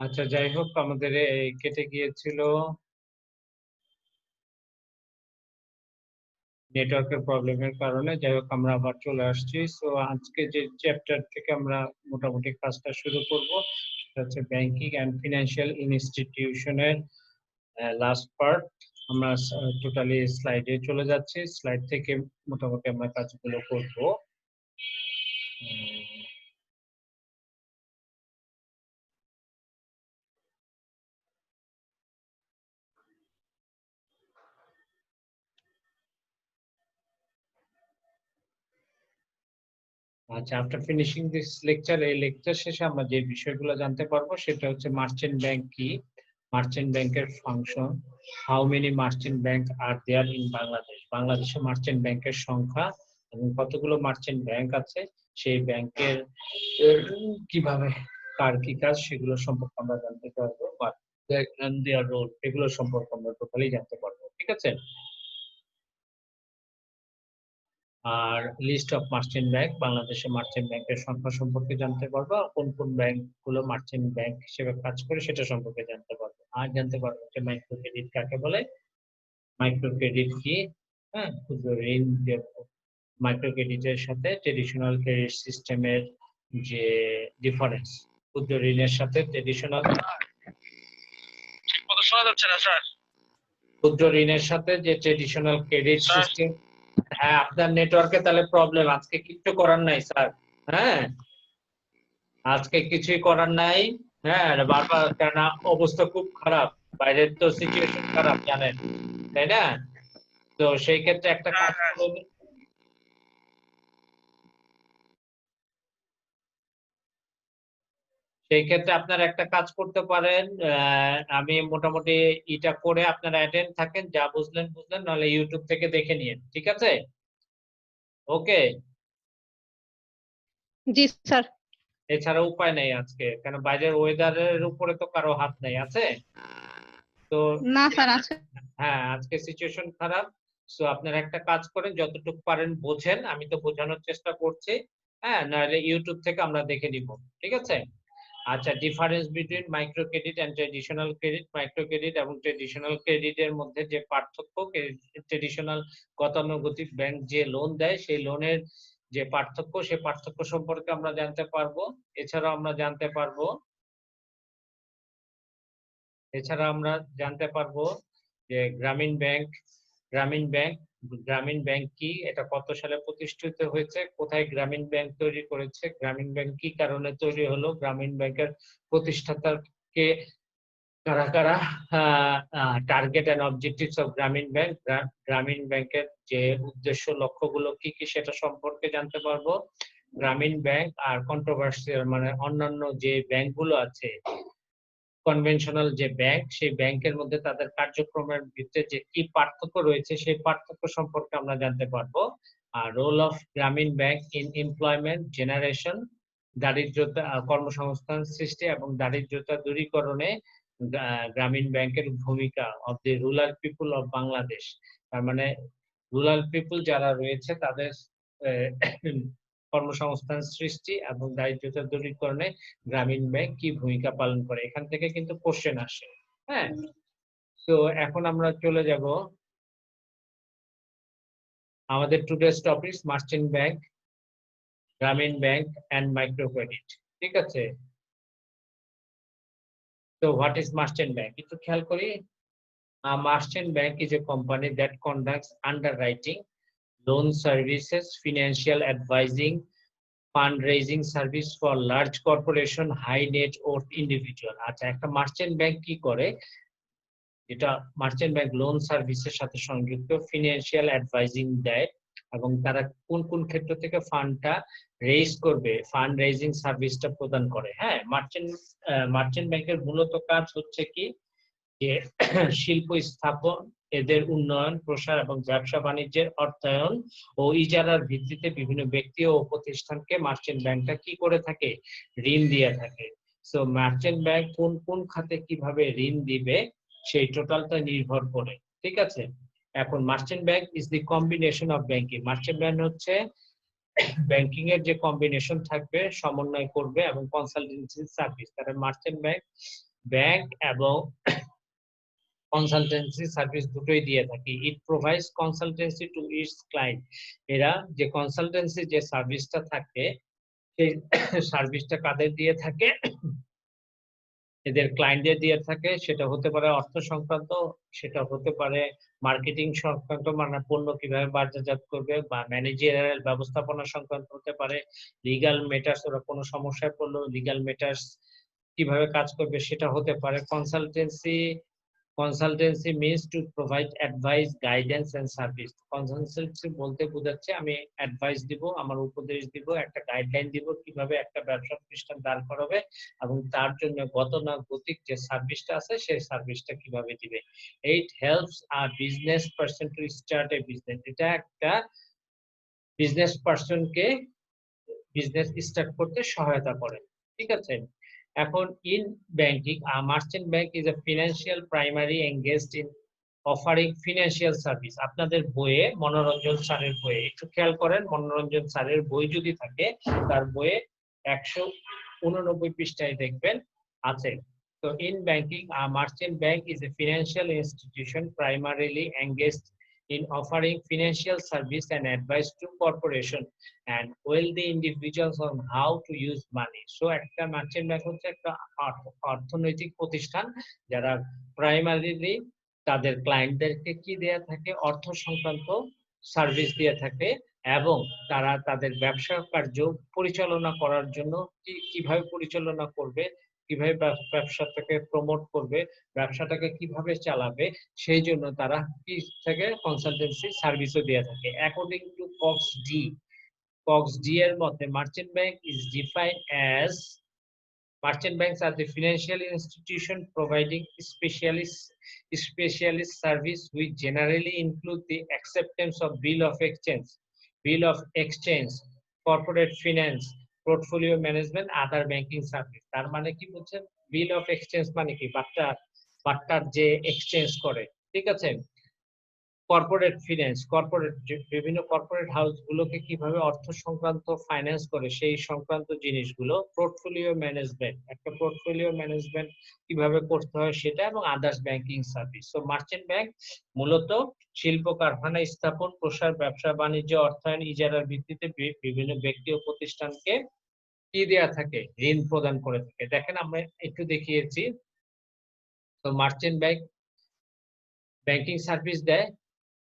আচ্ছা, যাই হোক আমাদের কেটে গিয়েছিল নেটওয়ার্কের প্রবলেমের কারণে। যাই হোক আমরা আবার চলে আসছি। সো আজকে যে চ্যাপ্টার থেকে আমরা মোটামুটি কাজটা শুরু করব সেটা হচ্ছে ব্যাংকিং অ্যান্ড ফিনান্সিয়াল ইনস্টিটিউশনের লাস্ট পার্ট। আমরা টোটালি স্লাইডে চলে যাচ্ছি। স্লাইড থেকে মোটামুটি আমরা কাজগুলো করব। আচ্ছা, আফটার ফিনিশিং দিস লেকচার, এই লেকচার শেষে আমরা যে বিষয়গুলো জানতে পারবো সেটা হচ্ছে মার্চেন্ট ব্যাংক কি, মার্চেন্ট ব্যাংকের function, how many merchant bank are there in Bangladesh, বাংলাদেশে মার্চেন্ট ব্যাংকের সংখ্যা এবং কতগুলো মার্চেন্ট ব্যাংক আছে, সেই ব্যাংকের কিভাবে কার কি কাজ সেগুলো সম্পর্কে আমরা জানতে পারবো, বা দেয়ার রোল এগুলো সম্পর্কে আমরা টোটালি জানতে পারবো। ঠিক আছে? আর লিস্ট অফ মার্চেন্ট ব্যাংক, বাংলাদেশে মার্চেন্ট ব্যাংকের সংখ্যা সম্পর্কে জানতে পারবো, কোন কোন ব্যাংক গুলো মার্চেন্ট ব্যাংক হিসেবে কাজ করে সেটা সম্পর্কে জানতে পারবো। আর জানতে পারবো যে মাইক্রো ক্রেডিট কাকে বলে, মাইক্রো ক্রেডিট কি, হ্যাঁ, ক্ষুদ্র ঋণ, মাইক্রো ক্রেডিটের সাথে ট্রেডিশনাল ক্রেডিট সিস্টেমের যে ডিফারেন্স, ক্ষুদ্র ঋণের সাথে ট্রেডিশনাল, ঠিকমতো শোনা যাচ্ছে না স্যার। ক্ষুদ্র ঋণের সাথে যে ট্রেডিশনাল ক্রেডিট সিস্টেম। হ্যাঁ, আপনার নেটওয়ার্কে তাহলে প্রবলেম, আজকে কিচ্ছু করার নাই স্যার। হ্যাঁ, আজকে কিছুই করার নাই। হ্যাঁ, বারবার, কেন অবস্থা খুব খারাপ, বাইরের তো সিচুয়েশন খারাপ জানেন, তাই না? তো সেই ক্ষেত্রে একটা কাজ করুন, সেই ক্ষেত্রে আপনারা একটা কাজ করতে পারেন। আমি মোটামুটি এটা করে আপনারা অ্যাটেন্ড থাকেন, যা বুঝলেন বুঝলেন, নাহলে ইউটিউব থেকে দেখে নিন। ঠিক আছে? ওকে। জি স্যার। এছাড়া উপায় নেই আজকে, কেন বাইরের ওয়েদারের উপরে তো কারো হাত নেই, আছে তো। না স্যার আছে। হ্যাঁ, আজকে সিচুয়েশন খারাপ। সো আপনারা একটা কাজ করেন, যতটুকু পারেন বোঝেন, আমি তো বোঝানোর চেষ্টা করছি। হ্যাঁ, নাহলে ইউটিউব থেকে আমরা দেখে নিব। ঠিক আছে? আচ্ছা, difference between micro credit and traditional credit, micro credit এবং ট্রেডিশনাল ক্রেডিটের মধ্যে যে পার্থক্য, ট্রেডিশনাল গতানুগতিক ব্যাংক যে লোন দেয় সেই লোনের যে পার্থক্য, সেই পার্থক্য সম্পর্কে আমরা জানতে পারবো। এছাড়াও আমরা জানতে পারবো, এছাড়া আমরা জানতে পারবো যে গ্রামীণ ব্যাংক, গ্রামীণ ব্যাংক, গ্রামীণ ব্যাংক কি, এটা কত সালে প্রতিষ্ঠিত হয়েছে, কোথায় গ্রামীণ ব্যাংক তৈরি করেছে, গ্রামীণ ব্যাংক কি কারণে তৈরি হলো, গ্রামীণ ব্যাংকের প্রতিষ্ঠাতাকে কারা কারা, টার্গেট এন্ড অবজেক্টিভস অফ গ্রামীণ ব্যাংক, গ্রামীণ ব্যাংকের যে উদ্দেশ্য লক্ষ্যগুলো কি কি সেটা সম্পর্কে জানতে পারবো। গ্রামীণ ব্যাংক আর কন্ট্রোভার্সিয়াল মানে অন্যান্য যে ব্যাংকগুলো আছে, কনভেনশনাল যে ব্যাংক, সেই ব্যাংকের মধ্যে তাদের কার্যক্রমের ভিতরে যে কি পার্থক্য রয়েছে সেই পার্থক্য সম্পর্কে আমরা জানতে পারবো। আর রোল অফ গ্রামীণ ব্যাংক ইন এমপ্লয়মেন্ট জেনারেশন, দারিদ্রতা, কর্মসংস্থান সৃষ্টি এবং দারিদ্রতা দূরীকরণে গ্রামীণ ব্যাংকের ভূমিকা of the rural people of Bangladesh. তার মানে রুরাল পিপুল যারা রয়েছে তাদের কর্মসংস্থান সৃষ্টি এবং দারিদ্রতা দূরীকরণে গ্রামীণ ব্যাংক কি ভূমিকা পালন করে, এখান থেকে কিন্তু কোশ্চেন আসে। হ্যাঁ, তো এখন আমরা চলে যাব আমাদের টুডেস টপিক, মার্চেন্ট ব্যাংক, গ্রামীণ ব্যাংক এন্ড মাইক্রো ক্রেডিট। ঠিক আছে? তো হোয়াট ইজ মার্চেন্ট ব্যাংক, একটু খেয়াল করি। Merchant bank is a company that conducts underwriting, loan services, financial advising, fundraising service for large corporation, high net worth individual। আচ্ছা, একটা merchant bank কি করে, যেটা মার্চেন্ট ব্যাংক লোন সার্ভিসের সাথে সংযুক্ত, ফিনান্সিয়াল অ্যাডভাইজিং দেয় এবং তারা কোন কোন ক্ষেত্র থেকে ফান্ডটা রেইজ করবে, ফান্ড রেইজিং সার্ভিসটা প্রদান করে। হ্যাঁ, মার্চেন্ট ব্যাংকের মূলত কাজ হচ্ছে কি, যে শিল্প স্থাপন, এদের উন্নয়ন প্রসার এবং ব্যবসা বাণিজ্যের অর্থায়ন ও ইজারার ভিত্তিতে বিভিন্ন ব্যক্তি ও প্রতিষ্ঠানকে মার্চেন্ট ব্যাংকটা কি করে থাকে, ঋণ দিয়ে থাকে। সো মার্চেন্ট ব্যাংক কোন কোন খাতে কিভাবে ঋণ দিবে সেই টোটালটা নির্ভর করে। ঠিক আছে? এখন merchant bank is the combination of banking, merchant bank হচ্ছে ব্যাংকিং এর যে কম্বিনেশন থাকবে, সমন্বয় করবে এবং কনসালটেন্সি সার্ভিস। তাহলে মার্চেন্ট ব্যাংক ব্যাংক এবং কনসালটেন্সি সার্ভিস দুটোই দিয়ে থাকি। It provides consultancy to its client. এরা যে কনসালটেন্সি যে সার্ভিসটা থাকে সেই সার্ভিসটা কাদের দিয়ে থাকে, এদের ক্লায়েন্টদের দিয়ে থাকে। সেটা হতে পারে অর্থ সংক্রান্ত, সেটা হতে পারে মার্কেটিং সংক্রান্ত, মানে পণ্য কিভাবে বাজারজাত করবে, বা ম্যানেজারিয়াল ব্যবস্থাপনা সংক্রান্ত হতে পারে, লিগ্যাল ম্যাটার্স, ওরা কোনো সমস্যায় পড়লো লিগ্যাল ম্যাটার্স কিভাবে কাজ করবে সেটা হতে পারে। Consultancy means to provide advice, guidance and service. Consultancy বলতে বোঝাচ্ছে আমি অ্যাডভাইস দিব, আমার উপদেশ দিব, একটা গাইডলাইন দিব কিভাবে একটা ব্যবসা প্রতিষ্ঠান দাঁড় করাবে, এবং তার জন্য গতানুগতিক যে সার্ভিসটা আছে সেই সার্ভিসটা কিভাবে দিবে। It helps a business person to start A business. এটা একটা বিজনেস পারসনকে বিজনেস স্টার্ট করতে সহায়তা করে। ঠিক আছে? এখন in banking, merchant bank is A financial primary engaged in offering financial service. আপনাদের বইয়ে, মনোরঞ্জন স্যারের বইয়ে একটু খেয়াল করেন, মনোরঞ্জন স্যারের বই যদি থাকে তার বইয়ে 189 পৃষ্ঠায় দেখবেন আছে। তো in banking, merchant bank is A financial institution primarily engaged in offering financial service and advice to corporation and wealthy individuals on how to use money. So একটা মার্চেন্ট ব্যাংক হচ্ছে একটা অর্থনৈতিক প্রতিষ্ঠান যারা প্রাইমারিলি তাদের ক্লায়েন্টদেরকে কি দেয়া থাকে, অর্থ সংক্রান্ত সার্ভিস দিয়ে থাকে, এবং তারা তাদের ব্যবসা কার্য পরিচালনা করার জন্য কিভাবে পরিচালনা করবে, কিভাবে ব্যবসাটাকে প্রমোট করবে, ব্যবসাটাকে কিভাবে চালাবে, সেই জন্য তারা কি থেকে কনসালটেন্সি সার্ভিসও দিয়ে থাকে। অ্যাকর্ডিং টু কক্স ডি এর মতে, merchant bank is defined as merchant banks are the financial institution providing specialist service which generally include the acceptance of bill of exchange, corporate finance, portfolio management, other banking service. তার মানে কি বলছেন? বিল of exchange মানে কি? বাট্টার যে exchange করে, ঠিক আছে? কর্পোরেট ফিন্যান্স, বিভিন্ন কর্পোরেট হাউস গুলোকে কিভাবে অর্থ সংক্রান্ত ফাইন্যান্স করে সেই সংক্রান্ত জিনিসগুলো। পোর্টফোলিও ম্যানেজমেন্ট, একটা পোর্টফোলিও ম্যানেজমেন্ট কিভাবে করতে হয় সেটা, এবং others banking service. So merchant bank মূলত শিল্প কারখানা স্থাপন, প্রসার, ব্যবসা বাণিজ্য, অর্থায়ন, ইজারার ভিত্তিতে বিভিন্ন ব্যক্তি ও প্রতিষ্ঠানকে কি দেয়া থাকে, ঋণ প্রদান করে থাকে। দেখেন আমরা একটু দেখিয়েছি। তো মার্চেন্ট ব্যাংক ব্যাংকিং সার্ভিস দেয়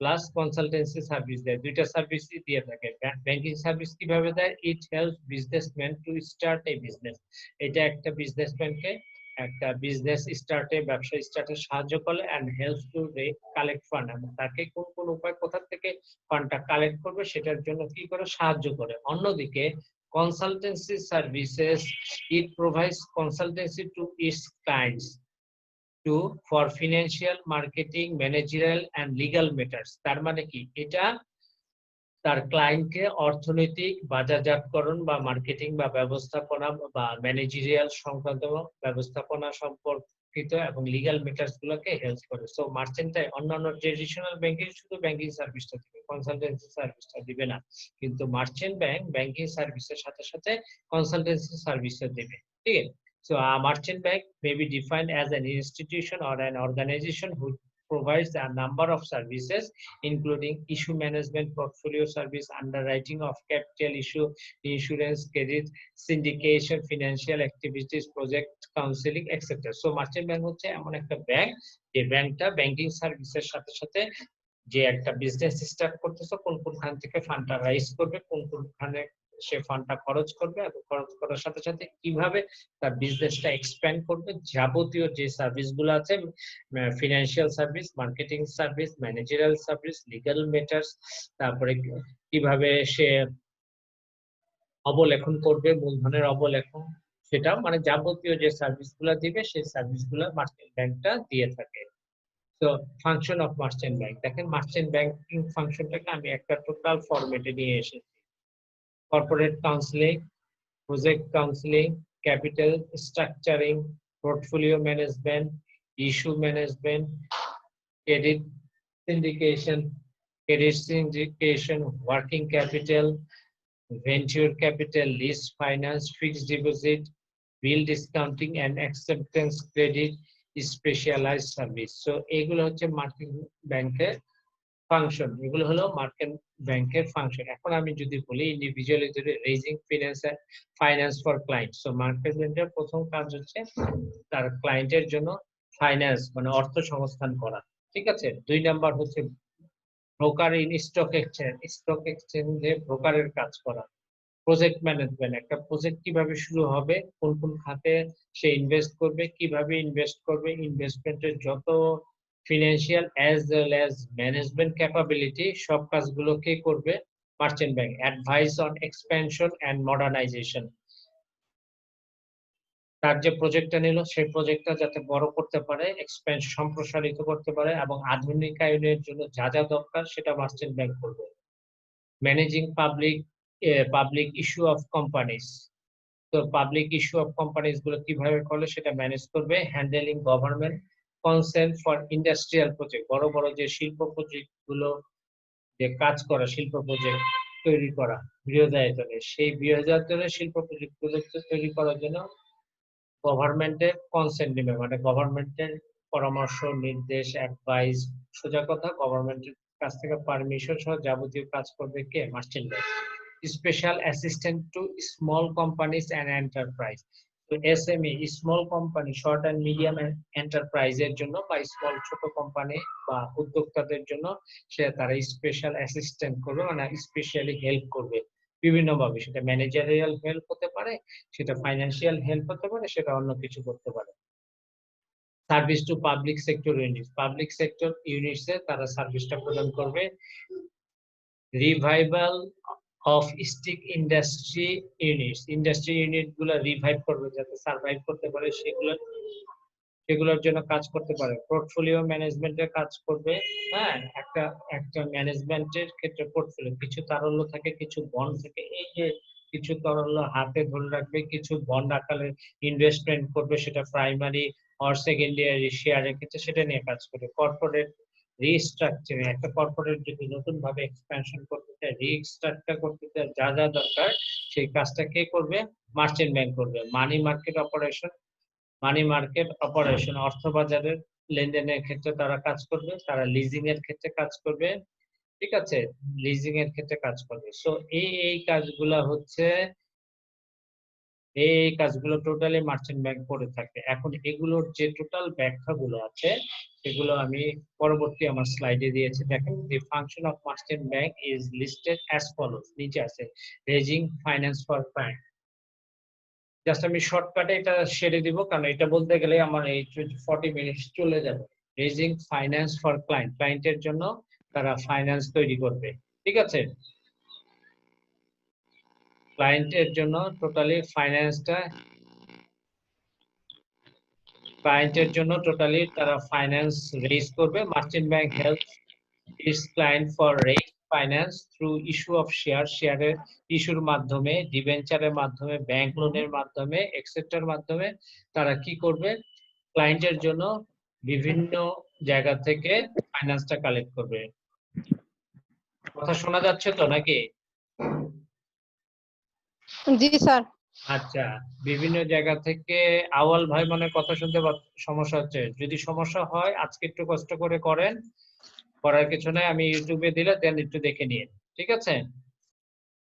প্লাস কনসালটেন্সি সার্ভিস দেয়, দুইটা সার্ভিসই দিয়ে থাকে। ব্যাংকিং সার্ভিস কিভাবে দেয়? It helps businessman to start A business. এটা একটা বিজনেসম্যানকে একটা বিজনেস স্টার্টে, ব্যবসা স্টার্টে সাহায্য করে, and helps to collect fund, এবং তাকে কোন কোন উপায় কোথা থেকে ফান্ডটা কালেক্ট করবে সেটার জন্য কি করে সাহায্য করে। অন্যদিকে consultancy services, it provides consultancy to its clients for financial, marketing, managerial and legal matters. তার মানে কি? এটা তার ক্লায়েন্টকে অর্থনৈতিক, বাজারজাতকরণ বা মার্কেটিং বা ব্যবস্থাপনা বা ম্যানেজেরিয়াল সংক্রান্ত ব্যবস্থাপনা সম্পর্কিত এবং লিগ্যাল ম্যাটার্স গুলোকে হেল্প করে। সো মার্চেন্টাইল অন্যান্য ট্রেডিশনাল ব্যাংকে শুধু ব্যাংকিং সার্ভিসটা দিবে, কনসালটেন্সি সার্ভিসটা দিবে না, কিন্তু মার্চেন্ট ব্যাংক ব্যাংকিং সার্ভিসের সাথে সাথে কনসালটেন্সি সার্ভিসও দিবে। ঠিক আছে? So a merchant bank may be defined as an institution or an organization who provides a number of services, including issue management, portfolio service, underwriting of capital issue, insurance, credit, syndication, financial activities, project counseling, etc. So merchant bank হচ্ছে এমন একটা bank যে ব্যাংকটা banking সার্ভিসের সাথে সাথে যে একটা বিজনেস স্টার্ট করতেছে, কোন কোনখান থেকে ফান্ডটা রাইজ করবে, কোন কোনখানে সে ফান্ডটা খরচ করবে, এবং খরচ করার সাথে সাথে কিভাবে তার বিজনেসটা এক্সপ্যান্ড করবে, যাবতীয় যে সার্ভিসগুলো আছে, financial service, marketing service, managerial service, legal matters, তারপরে কিভাবে সে অবলেখন করবে, মূলধনের অবলেখন, সেটা মানে যাবতীয় যে সার্ভিসগুলো দিবে সেই সার্ভিসগুলো মার্চেন্ট ব্যাংকটা দিয়ে থাকে। তো ফাংশন অফ মার্চেন্ট ব্যাংক, দেখেন মার্চেন্ট ব্যাংকিং ফাংশনটাকে আমি একটা টোটাল ফরম্যাটে নিয়ে এসেছি। Corporate counselling, project counseling, capital structuring, portfolio management, issue management, credit syndication, working capital, venture capital, lease finance, fixed deposit, bill discounting and acceptance credit specialised service. So এগুলো হচ্ছে market ব্যাংকের function, এগুলো হলো market ব্যাংকের function. এখন আমি যদি বলি ইন্ডিভিজুয়ালি যদি raising finance for client, so market ব্যাংকের প্রথম কাজ হচ্ছে তার ক্লায়েন্টের জন্য ফাইন্যান্স মানে অর্থ সংস্থান করা, ঠিক আছে। 2 নাম্বার হচ্ছে ব্রোকার ইন স্টক এক্সচেঞ্জে ব্রোকারের কাজ করা। প্রজেক্ট ম্যানেজমেন্ট, একটা প্রজেক্ট কিভাবে শুরু হবে, কোন কোন খাতে সে ইনভেস্ট করবে, কিভাবে ইনভেস্ট করবে, ইনভেস্টমেন্টের যত financial as well as management capability সব কাজগুলো কে করবে? Merchant bank. Advice on expansion and modernisation, তার যে প্রজেক্টটা নিল সেই প্রজেক্টটা যাতে বড় করতে পারে, সম্প্রসারিত করতে পারে এবং আধুনিকায়নের জন্য যা যা দরকার সেটা মার্চেন্ট ব্যাংক করবে। Managing public issue of companies, তো পাবলিক ইস্যু অফ কোম্পানিজ গুলো কিভাবে করলে সেটা ম্যানেজ করবে। Handling government consent for industrial project, বড় বড় যে শিল্প প্রজেক্ট গুলো যে কাজ করা, শিল্প প্রজেক্ট তৈরি করা বৃহদায়তনে, সেই বৃহদায়তনের শিল্প প্রজেক্ট গুলো তৈরি করার জন্য গভর্নমেন্টের কনসেন্ট নেবে, মানে গভর্নমেন্টের পরামর্শ, নির্দেশ, অ্যাডভাইস, সোজা কথা গভর্নমেন্টের কাছ থেকে পারমিশন সহ যাবতীয় কাজ করবে কে? Merchant bank. Special assistant to small companies and enterprise, তো SME small company, short and medium এন্টারপ্রাইজের জন্য বা স্মল ছোট কোম্পানি বা উদ্যোক্তাদের জন্য সে তারা স্পেশাল অ্যাসিস্ট্যান্ট করবে, মানে স্পেশালি হেল্প করবে বিভিন্নভাবে। সেটা ম্যানেজারিয়াল হেল্প হতে পারে, সেটা ফাইন্যান্সিয়াল হেল্প হতে পারে, সেটা অন্য কিছু করতে পারে। Service to public sector unit, public sector ইউনিটসে তারা সার্ভিসটা প্রদান করবে। Revival of stick industry unit গুলো রিভাইভ করবে যাতে সার্ভাইভ করতে পারে, সেগুলোর জন্য কাজ করতে পারে। পোর্টফোলিও ম্যানেজমেন্টের কাজ করবে। হ্যাঁ, একটা ম্যানেজমেন্টের ক্ষেত্রে পোর্টফোলিও, কিছু তারল্য থাকে, কিছু বন্ড থাকে, এই যে কিছু তারল্য হাতে ধরে রাখবে, কিছু বন্ড আকারে ইনভেস্টমেন্ট করবে, সেটা প্রাইমারি অর সেকেন্ডারি শেয়ারের ক্ষেত্রে সেটা নিয়ে কাজ করবে। কর্পোরেট রিস্ট্রাকচারিং, একটা কর্পোরেট যদি নতুন ভাবে এক্সপ্যানশন করতে চায়, রিস্ট্রাকচার করতে চায়, যা যা দরকার সেই কাজটা কে করবে? মার্চেন্ট ব্যাংক করবে। মানি মার্কেট অপারেশন, অর্থ বাজারের লেনদেনের ক্ষেত্রে তারা কাজ করবে, তারা লিজিং এর ক্ষেত্রে কাজ করবে, ঠিক আছে, লিজিং এর ক্ষেত্রে কাজ করবে। সো এই কাজগুলা হচ্ছে এই কাজগুলো টোটালি মার্চেন্ট ব্যাংক করে থাকে। এখন এগুলোর যে টোটাল ব্যাখ্যাগুলো আছে সেগুলো আমি পরবর্তী আমার স্লাইডে দিয়েছি। দেখেন, the function of merchant bank is listed as follows, নিচে আছে raising finance for client. Just আমি শর্টকাটে এটা সেরে দিব, কারণ এটা বলতে গেলে আমার এই 40 মিনিট চলে যাবে। রেজিং ফাইন্যান্স ফর ক্লায়েন্ট, ক্লায়েন্টের জন্য তারা ফাইন্যান্স তৈরি করবে, ঠিক আছে। ক্লায়েন্টের জন্য টোটালি তারা ফাইন্যান্স রেজ করবে। Merchant bank helps its client for raise finance through issue of শেয়ারের ইস্যুর মাধ্যমে, ডিবেঞ্চারের মাধ্যমে, ব্যাংক লোনের মাধ্যমে, এক্সেট্রার মাধ্যমে তারা কি করবে? ক্লায়েন্টের জন্য বিভিন্ন জায়গা থেকে ফাইন্যান্সটা কালেক্ট করবে। কথা শোনা যাচ্ছে তো নাকি? জি স্যার। আচ্ছা, বিভিন্ন জায়গা থেকে। আওয়াল ভাই মনে কথা শুনতে সমস্যা হচ্ছে, যদি সমস্যা হয় আজকে একটু কষ্ট করে করেন, করার কিছু নাই, আমি ইউটিউবে দিলে দেন একটু দেখে নিন, ঠিক আছে।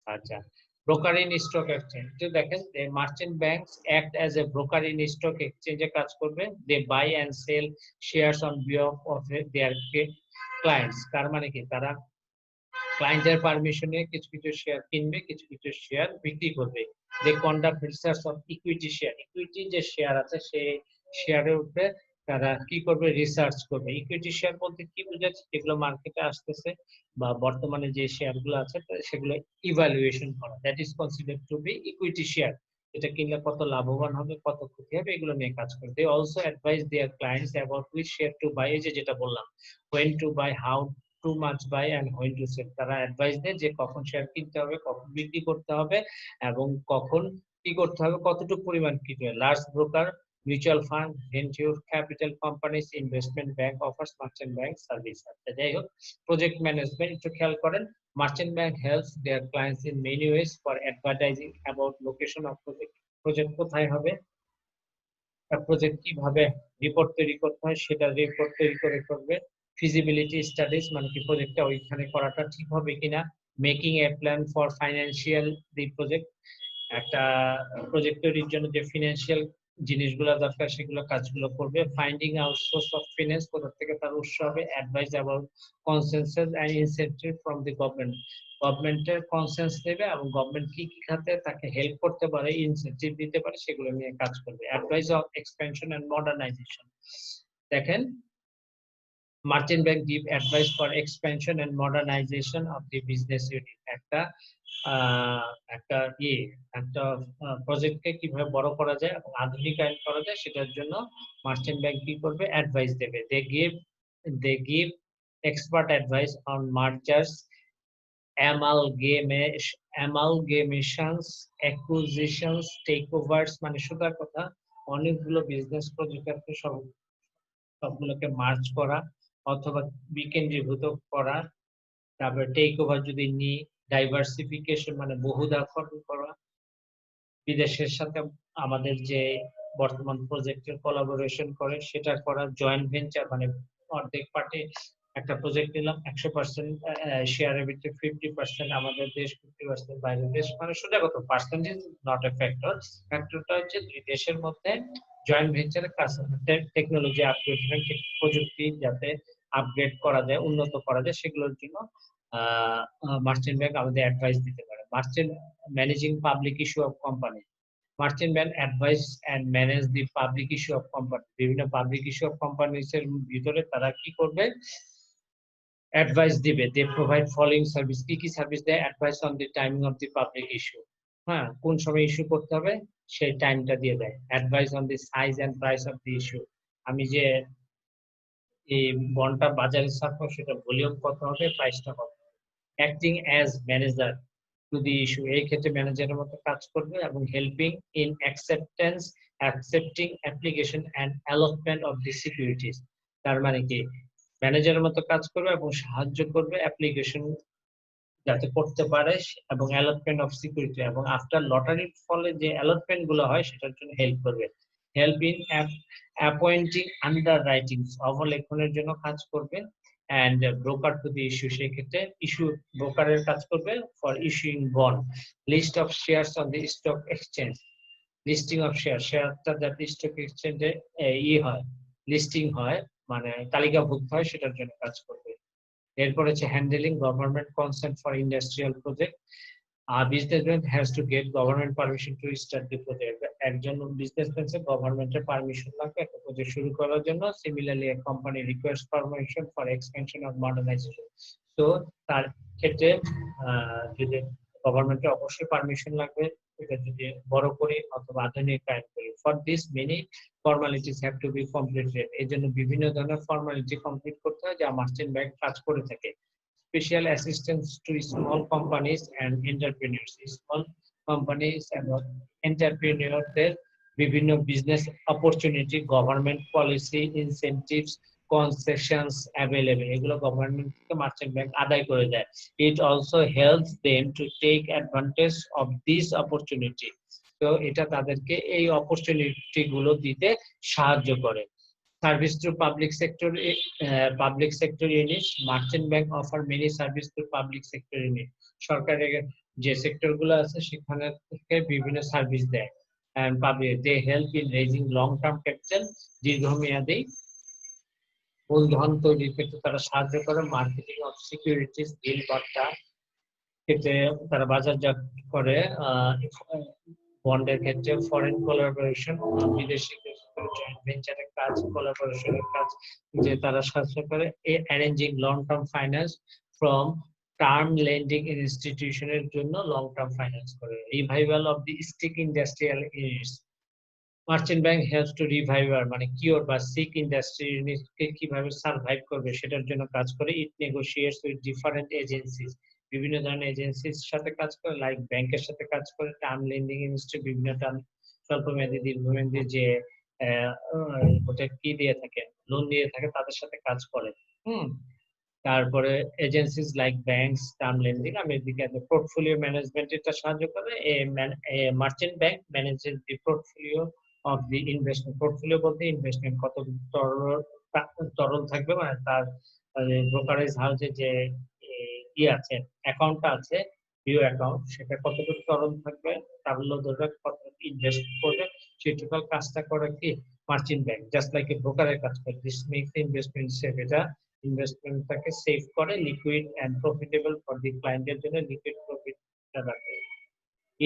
আচ্ছা, ব্রোকার ইন স্টক এক্সচেঞ্জ, দেখেন merchant banks act as a broker in stock এক্সচেঞ্জে কাজ করবে। They buy and sell shares on behalf of their clients, তার মানে কি তারা ক্লায়েন্টের পারমিশনে কিছু কিছু শেয়ার কিনবে, কিছু কিছু শেয়ার বিক্রি করবে। They conduct research on equity share, equity যে শেয়ার আছে সেই শেয়ারের উপরে তারা কি করবে? রিসার্চ করবে। ইকুইটি শেয়ার বলতে কি বোঝাচ্ছে? যেগুলো মার্কেটে আসতেছে বা বর্তমানে যে শেয়ারগুলো আছে সেগুলো ইভালুয়েশন করা, that is considered to be equity share. এটা কিনলে কত লাভবান হবে, কত ক্ষতি হবে, এগুলো নিয়ে কাজ করে। They also advice their clients about which share to buy, এই যে যেটা বললাম, when to buy, how too much buy and when to sell, তারা অ্যাডভাইস দেয় যে কখন শেয়ার কিনতে হবে, কখন বিক্রি করতে হবে এবং কখন কি করতে হবে, কতটুকু পরিমাণ কিনতে হবে। Large broker, mutual fund, venture capital companies, investment bank offers merchant bank service. আচ্ছা, যাই হোক, প্রজেক্ট ম্যানেজমেন্ট একটু খেয়াল করেন। Merchant bank helps their clients in many ways for advertising about location of project, project কোথায় হবে, প্রজেক্ট কিভাবে report তৈরি করতে হয় সেটা রিপোর্ট তৈরি করে করবে। ফিজিবিলিটি স্টাডিজ মানে কি প্রজেক্টটা ওইখানে করাটা ঠিক হবে কিনা। Making a plan for financial the project, একটা প্রজেক্ট তৈরির জন্য যে ফিনান্সিয়াল জিনিসগুলো দরকার সেগুলো কাজগুলো করবে। Finding out source of finance, কোথা থেকে তার উৎস হবে। Advice about consensus and incentive from the government, গভর্নমেন্টের কনসেন্স নেবে এবং গভর্নমেন্ট কি কি খাতে তাকে হেল্প করতে পারে, ইনসেন্টিভ দিতে পারে, সেগুলো নিয়ে কাজ করবে। Advice of expansion and modernisation, দেখেন merchant bank give advice for expansion and modernisation of the business unit. একটা একটা একটা প্রজেক্টকে কিভাবে বড় করা যায় এবং আধুনিকায়ন করা যায় সেটার জন্য মার্চেন্ট ব্যাংক কি করবে, অ্যাডভাইস দেবে। They give expert advice on mergers, amalgamations, acquisitions, takeovers, মানে সোজা কথা অনেকগুলো বিজনেস প্রজেক্টকে সবগুলোকে মার্জ করা অথবা বিকেন্দ্রীভূত করা। তারপরে টেক ওভার যদি নি, ডাইভার্সিফিকেশন মানে বহুদাকরণ করা, বিদেশের সাথে আমাদের যে বর্তমান প্রজেক্টের কোলাবোরেশন করে সেটা করা, জয়েন্ট ভেঞ্চার মানে অর্ধেক পার্টি একটা প্রজেক্ট নিলাম 100% শেয়ারের ভিতরে 50% আমাদের দেশ, 50% বাইরের দেশ, মানে সোজা কথা পার্সেন্টেজ নট এ ফ্যাক্টর। ফ্যাক্টরটা হচ্ছে দুই দেশের মধ্যে জয়েন্ট ভেঞ্চারের কাজ, টেকনোলজি আপগ্রেড, প্রযুক্তি যাতে আপগ্রেড করা যায়, উন্নত করা যায়, সেগুলোর জন্য মার্চেন্ট ব্যাংক আমাদের অ্যাডভাইস দিতে পারে। Merchant managing public issue of company, merchant bank advice and manage the public issue of company, বিভিন্ন পাবলিক ইস্যু অফ কোম্পানিজ এর ভিতরে তারা কি করবে, অ্যাডভাইস দিবে। দে প্রোভাইড ফলোইং সার্ভিস, কি কি সার্ভিস দেয়, advice on the timing of the public issue, হ্যাঁ কোন সময় ইস্যু করতে হবে সেই টাইমটা দিয়ে দেয়। Advice on the size and price of the issue, আমি যে এই বন্ডটা বাজারে ছাড়বো সেটা ভলিউম কত হবে, প্রাইসটা কত। Acting as manager to the issue, এই ক্ষেত্রে ম্যানেজারের মতো কাজ করবে এবং helping in accepting application and allotment of the securities, তার মানে কি ম্যানেজারের মতো কাজ করবে এবং সাহায্য করবে অ্যাপ্লিকেশন যাতে করতে পারে এবং অ্যালটমেন্ট অফ সিকিউরিটি, এবং আফটার লটারির ফলে যে অ্যালটমেন্ট গুলো হয় সেটার জন্য হেল্প করবে। Help in appointing underwriting, অবলেখনের জন্য কাজ করবে। And broker to the issue, সেই ক্ষেত্রে ইস্যু ব্রোকারের কাজ করবে for issuing bond. List of shares on the stock exchange, listing of শেয়ারটা যাতে স্টক এক্সচেঞ্জে হয়, লিস্টিং হয় মানে তালিকাভুক্ত হয়, সেটার জন্য কাজ করবে। এরপর হচ্ছে handling government consent for industrial project, businessman has to get government permission to start the project, একজন বিজনেসম্যানের গভর্নমেন্টের পারমিশন লাগবে একটা প্রজেক্ট শুরু করার জন্য। Similarly a company request permission for expansion or modernisation, তো তার ক্ষেত্রে যদি গভর্নমেন্টের অবশ্যই পারমিশন লাগবে এটা যদি বড় করি অথবা আধুনিকায়ন করি। For this many formalities have to be completed, এই জন্য বিভিন্ন ধরনের ফর্মালিটি কমপ্লিট করতে হয় যা মার্চেন্ট ব্যাংক কাজ করে থাকে। Special assistance to small companies and entrepreneurs, small companies এবং এন্টারপ্রেনিউরদের বিভিন্ন business opportunity, government policy, incentives, concessions available, এগুলো গভর্নমেন্ট থেকে মার্চেন্ট ব্যাংক আদায় করে দেয়। It also helps them to take advantage of this opportunity, তো এটা তাদেরকে এই অপরচুনিটি গুলো দিতে সাহায্য করে। Service to public sector units, Merchant Bank offer many service to public sector unit, সরকারের যে সেক্টর গুলো আছে সেখানে থেকে বিভিন্ন সার্ভিস দেয়। and public they help in raising long term capital, দীর্ঘমেয়াদী মূলধন তৈরির ক্ষেত্রে তারা সাহায্য করে। মার্কেটিং অফ সিকিউরিটিজ, ডিল বার্তা ক্ষেত্রে তারা বাজারজাত করে। বন্ডের ক্ষেত্রে ফরেন কোলাবোরেশন, বিদেশি জয়েন্ট ভেঞ্চারের কাজ, কোলাবোরেশনের কাজ যে তারা সাহায্য করে। Arranging long term finance from term lending ইনস্টিটিউশনের জন্য লং টার্ম ফাইন্যান্স করে। Revival of the stick industrial units, merchant bank helps to revive or মানে কিওর বা সিক ইন্ডাস্ট্রি ইউনিটকে কিভাবে সার্ভাইভ করবে সেটার জন্য কাজ করে। It negotiates with different agencies, বিভিন্ন ধরনের এজেন্সির সাথে কাজ করে, লাইক ব্যাংকের সাথে কাজ করে, টার্ম লেন্ডিং ইনস্টিটিউট বিভিন্ন টার্ম স্বল্পমেয়াদী দীর্ঘমেয়াদী যে ওটা কি দিয়ে থাকে লোন দিয়ে থাকে তাদের সাথে কাজ করে। তারপরে agencies like banks, term lending, আমি এদিকে পোর্টফোলিও ম্যানেজমেন্ট এটা সাহায্য করে। Merchant bank manages the portfolio of the investment portfolio বলতে ইনভেস্টমেন্ট কত তরল থাকবে, মানে তার ব্রোকারেজ হাউসে যে ই আছে, অ্যাকাউন্টটা আছে, ভিউ অ্যাকাউন্ট, সেটা কতটুকু তরল থাকবে, তারল্য ধরে কত ইনভেস্ট করবে, সেই টোটাল কাজটা করে কি merchant bank, just like a ব্রোকারের কাজ করে। দিস মেক্স ইনভেস্টমেন্ট সেফ, এটা ইনভেস্টমেন্টটাকে সেভ করে, liquid and profitable for the ক্লায়েন্টের জন্য লিকুইড প্রফিট রাখে।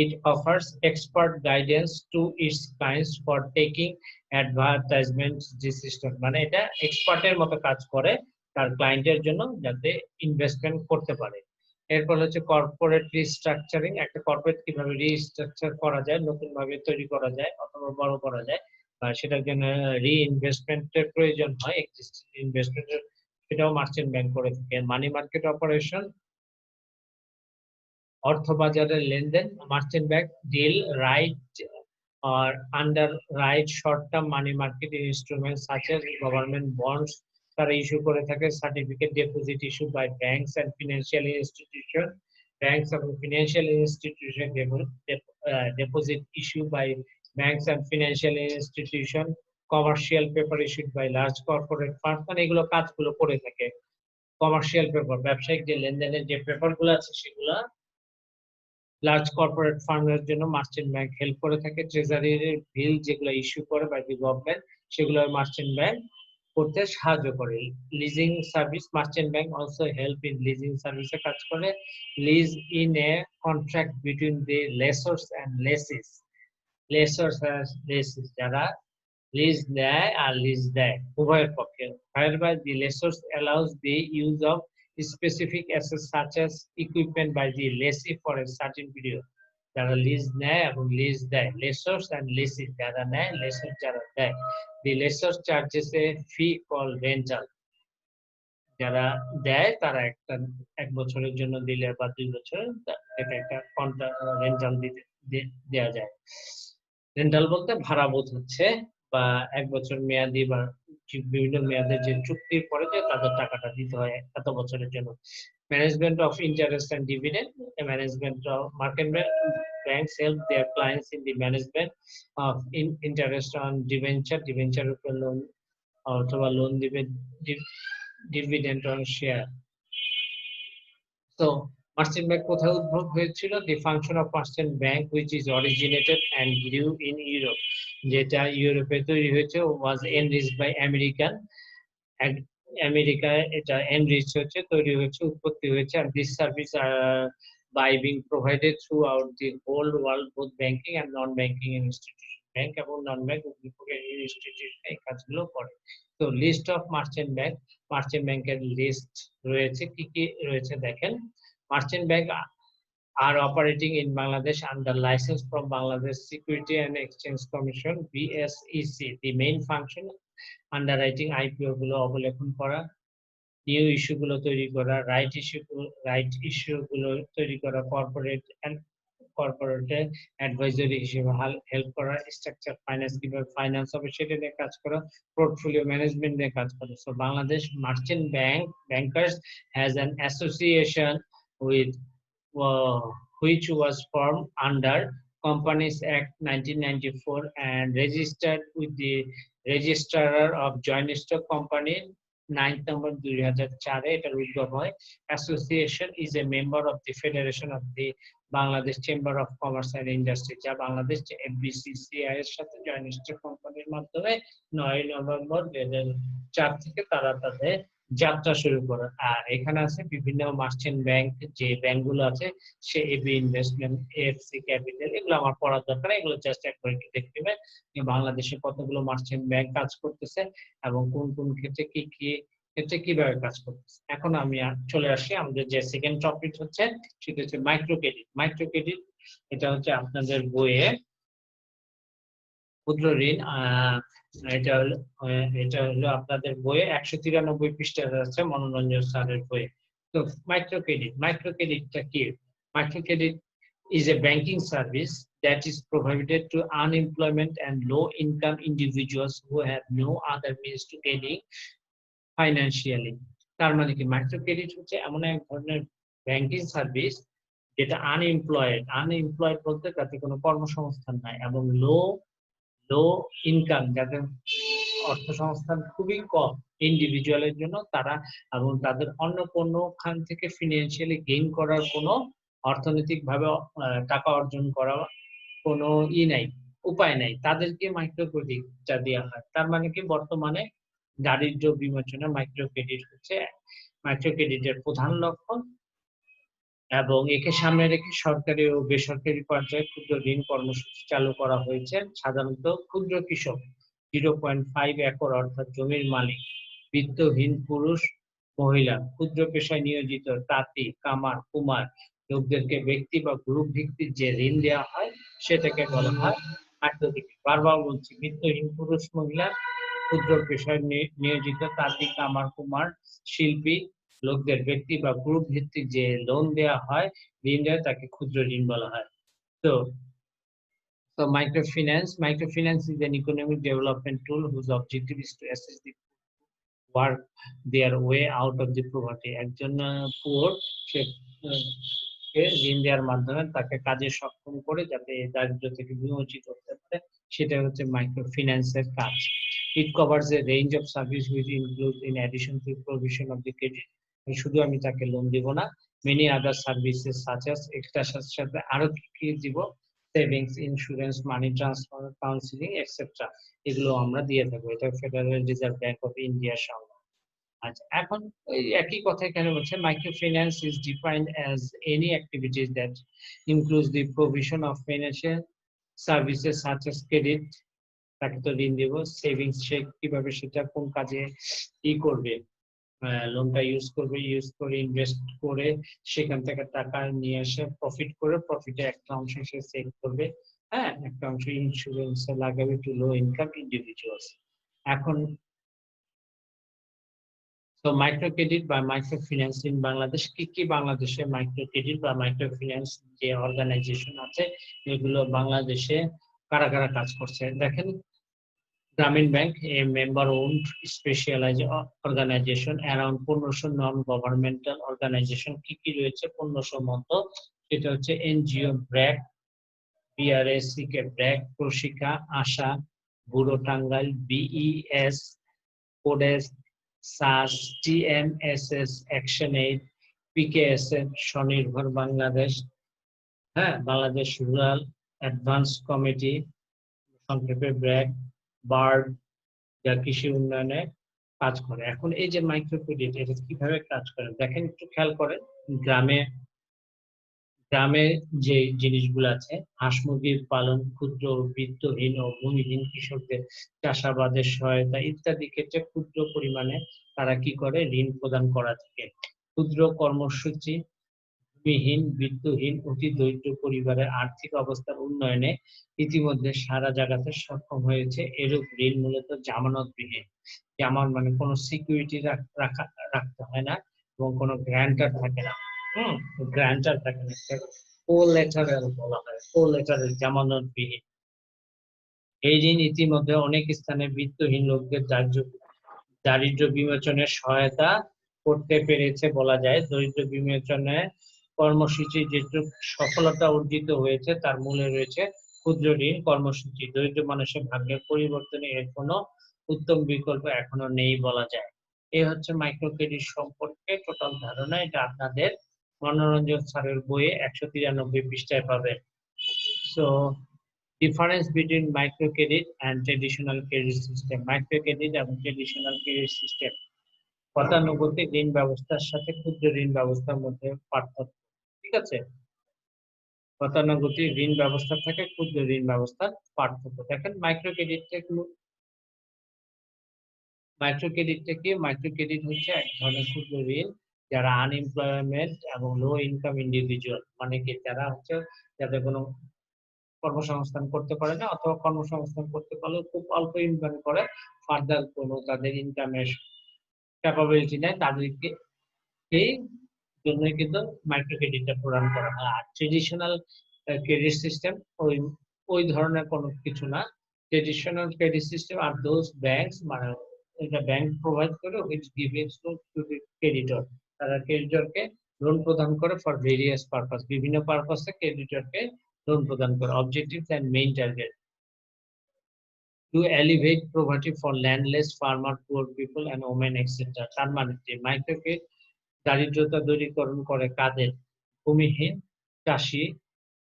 It offers expert guidance to its clients for taking advertisement decision, মানে এটা এক্সপার্টের মতো কাজ করে তার ক্লায়েন্টের জন্য যাতে ইনভেস্টমেন্ট করতে পারে। এরপর হচ্ছে কর্পোরেট রিস্ট্রাকচারিং, একটা কর্পোরেট কিভাবে রিস্ট্রাকচার করা যায়, নতুন ভাবে তৈরি করা যায় অথবা বড় করা যায়, সেটার জন্য রিইনভেস্টমেন্টের প্রয়োজন হয়, এক্সিস্টিং ইনভেস্টমেন্টের, সেটাও মার্চেন্ট ব্যাংক করে থাকে। মানি মার্কেট অপারেশন, অর্থ বাজারের লেনদেন, merchant bank deal right or underwrite short-term money market instruments such as government bonds, তারা ইস্যু করে থাকে, certificate deposit issue by banks and financial institution, banks এবং financial institution deposit issue by banks and financial institution, commercial paper issued by large corporate firm, মানে এগুলো কাজগুলো করে থাকে। Commercial paper, ব্যবসায়িক যে লেনদেনের যে পেপারগুলো আছে সেগুলো লার্জ কর্পোরেট ফার্মের জন্য মার্চেন্ট ব্যাংক হেল্প করে থাকে। ট্রেজারির বিল যেগুলো ইস্যু করে বাই দি গভর্নমেন্ট, সেগুলো মার্চেন্ট ব্যাংক করতে সাহায্য করে। Leasing service, merchant bank also help in leasing সার্ভিসে কাজ করে। Lease in a contract between the lessors and lessees, lessors আর লেসিস যারা লিজ নেয় আর লিজ দেয় উভয়ের পক্ষে। whereby the lessors allows the use of specific assets such as equipment by the lessee for a certain period, যারা lease নেয় এবং lease দেয়, লেসর্স এন্ড লেসি যারা নেয়, লেসর যারা দেয়। the lessor charges a fee called rental, যারা দেয় তারা একটা এক বছরের জন্য দিলে বা 2 বছরের এটা একটা রেন্টাল দিতে দেয়া যায়। রেন্টাল বলতে ভাড়া বোঝাচ্ছে, বা 1 বছর মেয়াদি বা বিভিন্ন মেয়াদের যে চুক্তির পরে যে তাদের টাকাটা দিতে হয় এত বছরের জন্য। Management of interest and dividend, management of market banks help their clients in the management of interest on debenture উপর লোন অথবা লোন দিবে, ডিভিডেন্ড অন শেয়ার। তো মার্চেন্ট ব্যাংক কোথায় উদ্ভব হয়েছিল? The function of merchant bank which is originated and grew in Europe, যেটা ইউরোপে তৈরি হয়েছে, ওয়াজ এনরিচড বাই আমেরিকান, আমেরিকায় এটা এনরিচ হচ্ছে, তৈরি হয়েছে, উৎপত্তি হয়েছে। আর this service by being provided throughout the whole world, both banking and non-banking institution, ব্যাংক এবং নন ব্যাংক ইনস্টিটিউশন এই কাজগুলো করে। তো list of merchant bank, merchant ব্যাংকের লিস্ট রয়েছে, কি কি রয়েছে দেখেন। Merchant bank are operating in Bangladesh under license from Bangladesh Security and Exchange Commission BSEC. The main function underwriting IPO গুলো অবলোকন করা, নিউ ইস্যু গুলো তৈরি করা, রাইট ইস্যু গুলো তৈরি করা, কর্পোরেট অ্যাডভাইজরি হিসেবে হেল্প করা, স্ট্রাকচার ফাইন্যান্স কিভাবে ফাইন্যান্স হবে সেটা নিয়ে কাজ করা, পোর্টফোলিও ম্যানেজমেন্ট নিয়ে কাজ করা। So Bangladesh merchant bankers has an association with which was formed under Companies Act 1994 and registered with the Registrar of Joint Stock Company 9th November 2004 এটার উদ্ভব হয়। Association is a member of the federation of the Bangladesh chamber of commerce and industry, যা Bangladesh FBCCI এর সাথে joint stock কোম্পানির মাধ্যমে 9 November 2004 থেকে তারা তাদের যাত্রা শুরু করে। আর এখানে আছে বিভিন্ন মার্চেন্ট ব্যাংক, যে ব্যাংকগুলো আছে, সে এবি ইনভেস্টমেন্ট, এএফসি ক্যাপিটাল, এগুলো আমার পড়ার দরকার, এগুলো জাস্ট একবার একটু দেখতে হবে যে বাংলাদেশে কতগুলো মার্চেন্ট ব্যাংক কাজ করতেছে এবং কোন কোন ক্ষেত্রে কি কি ক্ষেত্রে কিভাবে কাজ করতেছে। এখন আমি চলে আসি আমাদের যে সেকেন্ড টপিক হচ্ছে, সেটা হচ্ছে মাইক্রো ক্রেডিট। মাইক্রো ক্রেডিট এটা হচ্ছে আপনাদের বইয়ে ক্ষুদ্র ঋণ, এটা হলো আপনাদের বইয়ে 193 পৃষ্ঠায় আছে, মনোরঞ্জন স্যারের বইয়ে। তো মাইক্রো ক্রেডিটটা কি? Micro credit is a banking service that is provided to unemployment and low income individuals who have no other means to gaining financially. তার মানে কি, মাইক্রো ক্রেডিট হচ্ছে এমন এক ধরনের ব্যাংকিং সার্ভিস যেটা আনএমপ্লয়েড বলতে তাতে কোনো কর্মসংস্থান নাই এবং লো লো ইনকাম, যাদের অর্থসংস্থান খুবই কম ইন্ডিভিজুয়ালের জন্য, তারা এবং তাদের অন্য কোনো খান থেকে ফিনান্সিয়ালি গেইন করার কোনো অর্থনৈতিকভাবে টাকা অর্জন করা কোনো নাই, উপায় নাই। তাদেরকে মাইক্রো ক্রেডিটটা দেয়া হয়। তার মানে কি, বর্তমানে দারিদ্র্য বিমোচনে মাইক্রো ক্রেডিট হচ্ছে মাইক্রো ক্রেডিটের প্রধান লক্ষ্য, এবং একে সামনে রেখে সরকারি ও বেসরকারি পর্যায়ে ক্ষুদ্র ঋণ কর্মসূচি চালু করা হয়েছে। সাধারণত ক্ষুদ্র কৃষক 0.5 একর অর্থাৎ জমির মালিক, বিত্তহীন পুরুষ, মহিলা, ক্ষুদ্র পেশায় নিয়োজিত তাঁতি, কামার, কুমার লোকদেরকে ব্যক্তি বা গ্রুপ ভিত্তিক যে ঋণ দেওয়া হয় সেটাকে বলা হয় মাইক্রো ক্রেডিট। বারবার বলছি, বিত্তহীন পুরুষ, মহিলা, ক্ষুদ্র পেশায় নিয়োজিত তাঁতি, কামার, কুমার, শিল্পী লোকদের ব্যক্তি বা গ্রুপ ভিত্তিক যে লোন দেওয়া হয়, ঋণ দেওয়া, তাকে ক্ষুদ্র ঋণ বলা হয়। তো microfinance is an economic development tool whose objective is to assist the work their way out of the poverty. একজন পুয়ার সে ঋণ দেওয়ার মাধ্যমে তাকে কাজে সক্ষম করে যাতে দারিদ্র্য থেকে বিমোচিত হতে পারে, সেটা হচ্ছে মাইক্রো ফিন্যান্সের কাজ। It covers a range of service which include, in addition to provision of the credit, শুধু আমি তাকে লোন দিব না, many other services such as extra সাথে আরো কি দিব, savings, insurance, money transfer, counselling etcetera, এগুলো আমরা দিয়ে থাকবো। এটা ফেডারেল রিজার্ভ ব্যাংক অফ ইন্ডিয়ার সঙ্গে। আচ্ছা, এখন ওই একই কথা এখানে বলছে, microfinance is defined as any activities that includes the provision of financial services such as credit, তাকে তো ঋণ দেব, সেভিংস, সে কিভাবে সেটা কোন কাজে কি করবে, লোনটা ইউজ করে ইনভেস্ট করে সেখান থেকে টাকা নিয়ে এসে প্রফিট করে প্রফিটে একটা অংশ সে সেভ করবে, হ্যাঁ, একটা অংশ ইন্স্যুরেন্সে লাগাবে টু লো ইনকাম ইন্ডিভিজুয়ালস। এখন তো মাইক্রো ক্রেডিট বা মাইক্রো ফিন্যান্স ইন বাংলাদেশ কি কি, বাংলাদেশে মাইক্রো ক্রেডিট বা মাইক্রো ফিন্যান্স যে অর্গানাইজেশন আছে এগুলো বাংলাদেশে কারা কারা কাজ করছে দেখেন। গ্রামীণ bank, a member-owned specialized organization, around 1500 non-governmental organization, কি কি রয়েছে 1500 মতো, সেটা হচ্ছে এনজিও, ব্র্যাক, বিআরএসসিকে, ব্র্যাক, প্রশিকা, আশা, ব্যুরো টাঙ্গাইল, বিইএস, কোডেস, সাস, টিএমএসএস, অ্যাকশন এইড, পিকেএসএফ, স্বনির্ভর বাংলাদেশ, হ্যাঁ, বাংলাদেশ রুরাল অ্যাডভান্স কমিটি, সংক্ষেপে ব্র্যাক, বার্ড, যা কৃষি উন্নয়নে কাজ করে। এখন এই যে মাইক্রো ক্রেডিট, এটা কিভাবে কাজ করে দেখেন, একটু খেয়াল করেন। গ্রামে গ্রামে যে জিনিসগুলো আছে, হাঁস মুরগির পালন, ক্ষুদ্র বিত্তহীন ও ভূমিহীন কৃষকদের চাষাবাদের সহায়তা ইত্যাদি ক্ষেত্রে ক্ষুদ্র পরিমাণে তারা কি করে, ঋণ প্রদান করা থাকে। ক্ষুদ্র কর্মসূচি ভূমিহীন, বিত্তহীন, অতি দরিদ্র পরিবারের আর্থিক অবস্থার উন্নয়নে ইতিমধ্যে সারা জায়গাতে সক্ষম হয়েছে। এরূপ ঋণ মূলত জামানতবিহীন, জামান মানে কোনো সিকিউরিটি রাখতে হয় না এবং কোনো গ্যারান্টার থাকে না। গ্যারান্টার থাকে না, কোল্যাটারাল বলা হয়, কোল্যাটারাল, জামানতবিহীন। এই ঋণ ইতিমধ্যে অনেক স্থানে বিত্তহীন লোকদের দারিদ্র্য বিমোচনের সহায়তা করতে পেরেছে বলা যায়। দরিদ্র বিমোচনে কর্মসূচি যেটুকু সফলতা অর্জিত হয়েছে তার মূলে রয়েছে ক্ষুদ্র ঋণ কর্মসূচি। দরিদ্র মানুষের ভাগ্যের পরিবর্তনে এর কোনো উত্তম বিকল্প এখনো নেই বলা যায়। এই হচ্ছে মাইক্রো ক্রেডিট সম্পর্কে টোটাল ধারণা। এটা আপনাদের মনোরঞ্জন স্যারের বইয়ে 193 পৃষ্ঠায় পাবেন। So difference between microcredit and traditional credit system, microcredit এবং traditional credit system, গতানুগতিক ঋণ ব্যবস্থার সাথে ক্ষুদ্র ঋণ ব্যবস্থার মধ্যে পার্থক্য, ঠিক আছে। গতানুগতিক ঋণ ব্যবস্থা থেকে ক্ষুদ্র ঋণ ব্যবস্থার পার্থক্য দেখেন। মাইক্রোক্রেডিটটা কি, মাইক্রোক্রেডিট হচ্ছে এক ধরনের ক্ষুদ্র ঋণ যারা আনএমপ্লয়মেন্ট এবং লো ইনকাম ইন্ডিভিজুয়াল, মানে কি যারা হচ্ছে যাদের কোনো কর্মসংস্থান করতে পারে না অথবা কর্মসংস্থান করতে পারলেও খুব অল্প ইনকাম করে, ফার্দার কোনো তাদের ইনকামের ক্যাপাবিলিটি নেই, তাদেরকে এই জন্যই কিন্তু মাইক্রো ক্রেডিটটা প্রদান করা হয়। আর ট্রেডিশনাল ক্রেডিট সিস্টেম ওই ওই ধরনের কোনো কিছু না। ট্রেডিশনাল ক্রেডিট সিস্টেম আর দোজ ব্যাংকস, মানে এটা ব্যাংক প্রোভাইড করে which gives loan to the creditor, তারা ক্রেডিটরকে লোন প্রদান করে ফর ভেরিয়াস পারপাস, বিভিন্ন পারপাসে ক্রেডিটরকে লোন প্রদান করে। Objectives and main target, to elevate property for landless farmer, poor people and women etcetera. তার মানে মাইক্রো ক্রেডিট দারিদ্রতা দূরীকরণ করে কাদের? ভূমিহীন, চাষী,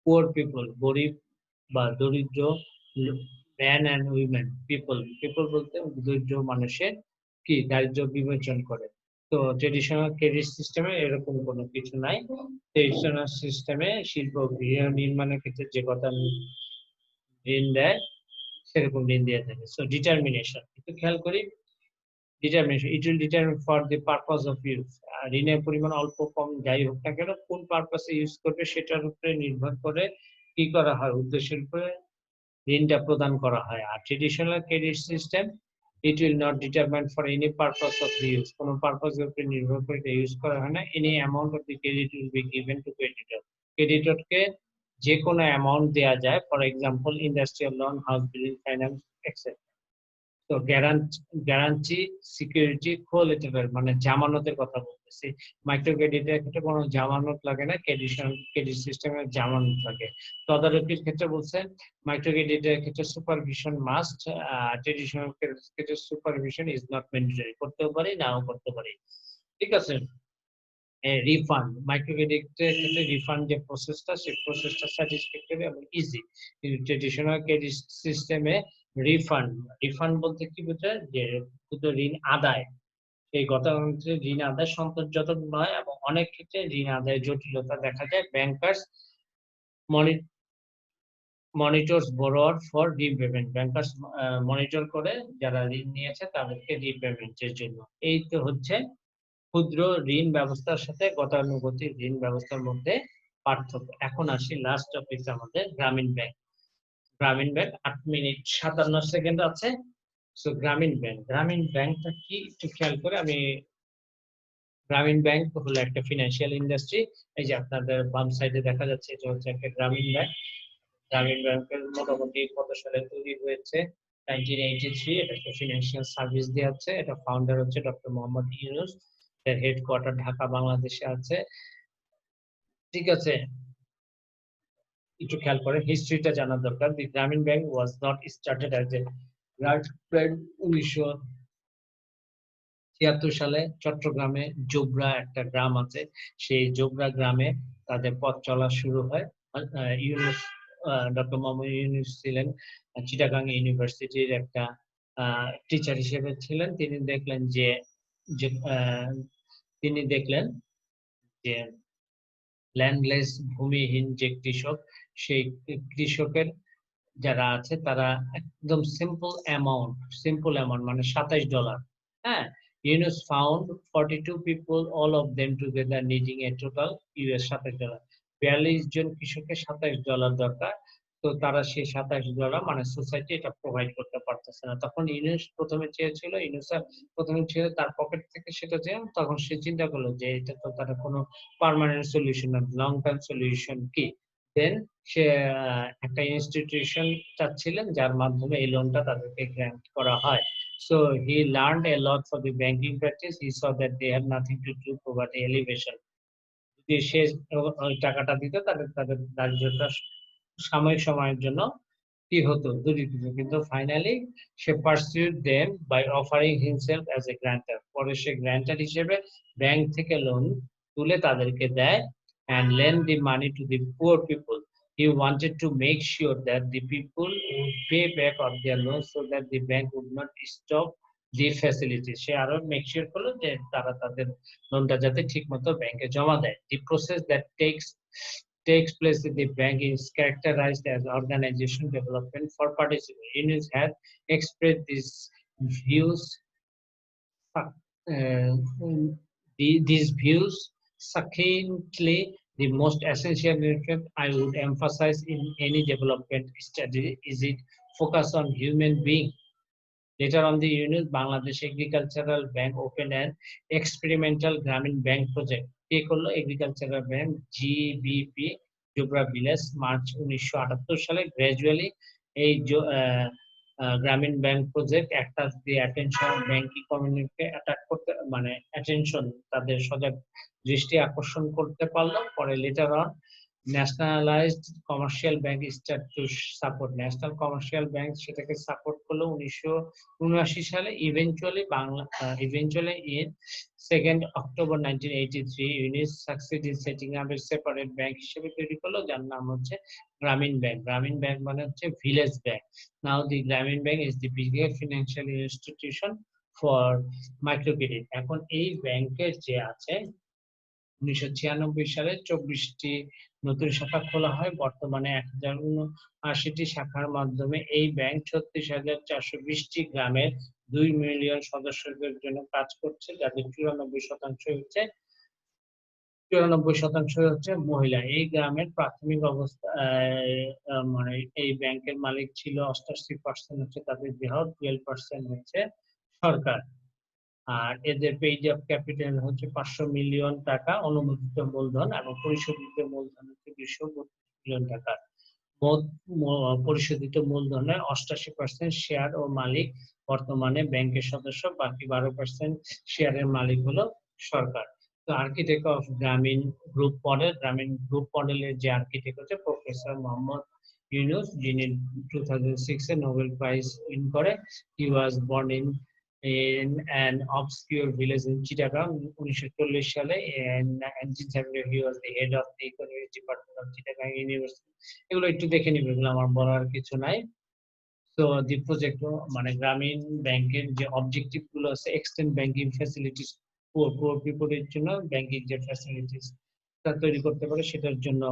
পুয়ার পিপল গরিব বা দরিদ্র, man and women, people people বলতে দরিদ্র মানুষের কি দারিদ্র বিবেচন করে। তো ট্রেডিশনাল ক্রেডিট সিস্টেমে এরকম কোনো কিছু নাই। ট্রেডিশনাল সিস্টেমে শিল্প গৃহ নির্মাণের ক্ষেত্রে যে কথা ঋণ দেয় সেরকম ঋণ দিয়ে থাকে। সো ডিটারমিনেশন একটু খেয়াল করি। Determination it will determine for the purpose of use. ঋণের পরিমাণ অল্প কম যাই হোক না কেন, কোন পারপাসে ইউজ করবে সেটার উপরে নির্ভর করে কি করা হয়, উদ্দেশ্যের উপরে ঋণটা প্রদান করা হয়। আর traditional credit system it will not determine for any purpose of the use, কোনো পারপাসের উপরে নির্ভর করে এটা ইউজ করা হয় না। Any amount of the credit will be given to creditor. ক্রেডিটরকে যে কোনো অ্যামাউন্ট দেওয়া যায়, for example industrial loan, house building finance etcetera. তো গ্যারান্টি, সিকিউরিটি, কোলেটারাল মানে জামানতের কথা বলতেছি। মাইক্রো ক্রেডিটের ক্ষেত্রে কোনো জামানত লাগে না, ক্রেডিট সিস্টেমের জামানত লাগে। তদারকির ক্ষেত্রে বলছেন মাইক্রো ক্রেডিটের ক্ষেত্রে সুপারভিশন মাস্ট, ট্রেডিশনাল ক্ষেত্রে সুপারভিশন ইজ নট ম্যান্ডেটরি, করতেও পারি নাও করতে পারি। ঠিক আছে। রিফান্ড, মাইক্রো ক্রেডিটের ক্ষেত্রে রিফান্ড যে প্রসেসটা, সেই প্রসেসটা স্যাটিসফ্যাক্টরি এবং ইজি। কিন্তু ট্রেডিশনাল ক্রেডিট সিস্টেমে রিফান্ড, রিফান্ড বলতে কি বোঝায়, যে শুধু ঋণ আদায়, সেই গতানুগতিক ঋণ আদায় সন্তোষজনক নয় এবং অনেক ক্ষেত্রে ঋণ আদায়ের জটিলতা দেখা যায়। Bankers monitors borrower for repayment, bankers monitor করে যারা ঋণ নিয়েছে তাদেরকে রিপেমেন্টের জন্য। এই তো হচ্ছে ক্ষুদ্র ঋণ ব্যবস্থার সাথে গতানুগতিক ঋণ ব্যবস্থার মধ্যে পার্থক্য। এখন আসি লাস্ট টপিক আমাদের, গ্রামীণ ব্যাংক। গ্রামীণ ব্যাংক 8 মিনিট 57 সেকেন্ড আছে। সো গ্রামীণ ব্যাংক, গ্রামীণ ব্যাংকটা কি একটু খেয়াল করে আমি। গ্রামীণ ব্যাংক হলো একটা ফিনান্সিয়াল ইন্ডাস্ট্রি। এই যে আপনাদের বাম সাইডে দেখা যাচ্ছে, এটা হচ্ছে একটা গ্রামীণ ব্যাংক। গ্রামীণ ব্যাংকের মোটামুটি কত সালে তৈরি হয়েছে? 1983। এটা একটা ফিনান্সিয়াল সার্ভিস দিয়ে আছে। এটা ফাউন্ডার হচ্ছে ডক্টর মোহাম্মদ ইউনূস। এর হেডকোয়ার্টার ঢাকা, বাংলাদেশে আছে। ঠিক আছে, একটু খেয়াল করে হিস্ট্রিটা জানা দরকার। দি গ্রামীণ bank was not started as a branch bank. 1976 সালে চট্টগ্রামে জোবরা একটা গ্রাম আছে, সেই জোবরা গ্রামে তাদের পথ চলা শুরু হয়। ইউনূস, ডক্টর মোহাম্মদ ইউনূস ছিলেন চিটাগাং ইউনিভার্সিটির একটা টিচার হিসেবে ছিলেন। তিনি দেখলেন যে তিনি দেখলেন যে ল্যান্ডলেস ভূমিহীন যে কৃষক, সেই কৃষকের যারা আছে তারা একদম সিম্পল অ্যামাউন্ট মানে $27। হ্যাঁ, Yunus found 42 people, all of them together needing a total $27। 42 জন কৃষকের $27 দরকার। তো তারা সেই $27 মানে সোসাইটি এটা প্রোভাইড করতে পারতেছে না। তখন ইউনুস প্রথমে চেয়েছিল, প্রথমে ছিল তার পকেট থেকে সেটা চেয়ে, তখন সে চিন্তা করলো যে এটা তো তার কোনো পার্মানেন্ট সলিউশন না, লং টার্ম সলিউশন কি। দেন সে একটা ইনস্টিটিউশন চাচ্ছিলেন যার মাধ্যমে এই লোনটা তাদেরকে গ্র্যান্ট করা হয়। So he learned a lot for the banking practice. He saw that they had nothing to do poverty elevation. যদি সে ওই টাকাটা দিত তাদের তাদের দারিদ্রতা সাময়িক সময়ের জন্য কি হতো, দূরীভূত। কিন্তু ফাইনালি সে pursued them by offering himself as a grantor. পরে সে গ্র্যান্টার হিসেবে ব্যাংক থেকে লোন তুলে তাদেরকে দেয়, and lend the money to the poor people. He wanted to make sure that the people would pay back on their loans so that the bank would not stop the facility. সে আরো make sure করলো যে তারা তাদের লোনটা যাতে ঠিকমতো ব্যাংকে জমা দেয়। The process that takes place in the bank is characterized as organization development for participants. Unions have expressed these views uh, these views succinctly. The most essential effect I would emphasize in any development study is its focus on human being. Later on, the Union Bangladesh Agricultural Bank opened an experimental Grameen Bank project. কে করলো? Agricultural bank, GBP, Jobra village, March 1978 সালে। Gradually এই গ্রামীণ bank project একটা দি attention banking কমিউনিটিকে attack করতে, মানে attention তাদের সজাগ দৃষ্টি আকর্ষণ করতে পারলো। পরে later on nationalised commercial bank start to support, national commercial bank সেটাকে সাপোর্ট করলো 1979 সালে। Eventually in 2nd October 1983 Yunus succeed in setting up a separate bank হিসেবে তৈরি করলো, যার নাম হচ্ছে গ্রামীণ ব্যাংক। গ্রামীণ ব্যাংক মানে হচ্ছে ভিলেজ ব্যাংক। নাও দি গ্রামীণ bank is the biggest financial institution for microcredit. এখন এই ব্যাংকের যে আছে 1996 সালে 24টি নতুন শাখা খোলা হয়। বর্তমানে 1079টি শাখার মাধ্যমে এই ব্যাংক 36,420টি গ্রামের 2 মিলিয়ন সদস্যদের জন্য কাজ করছে, যাদের 94% হচ্ছে মহিলা। এই গ্রামের প্রাথমিক অবস্থা মানে এই ব্যাংকের মালিক ছিল 88% হচ্ছে তাদের বৃহৎ, 12% হচ্ছে সরকার। আর এদের পেজ অফ ক্যাপিটাল হচ্ছে 500 মিলিয়ন টাকা অনুমোদিত মূলধন এবং পরিশোধিত মূলধন হচ্ছে 232 মিলিয়ন টাকা। মোট পরিশোধিত মূলধনের 88% শেয়ার ও মালিক বর্তমানে ব্যাংকের সদস্য, বাকি 12% শেয়ারের মালিক হলো সরকার। তো আর্কিটেক্ট অফ গ্রামীণ গ্রুপ মডেল, গ্রামীণ গ্রুপ মডেলের যে আর্কিটেক্ট হচ্ছে প্রফেসর মোহাম্মদ ইউনুস, যিনি 2006 এ নোবেল প্রাইজ উইন করে। He was born in an obscure village in Chittagong 1940 সালে, and he was the head of the economics department of Chittagong University। এগুলো একটু দেখে নিবেন, এগুলো আমার বলার কিছু নাই। তো দি প্রজেক্ট মানে গ্রামীণ ব্যাংকের যে অবজেক্টিভ গুলো আছে, এক্সটেন্ড ব্যাংকিং ফ্যাসিলিটিস পুয়ার পিপলের জন্য ব্যাংকিং যে ফ্যাসিলিটিস তা তৈরি করতে পারে সেটার জন্য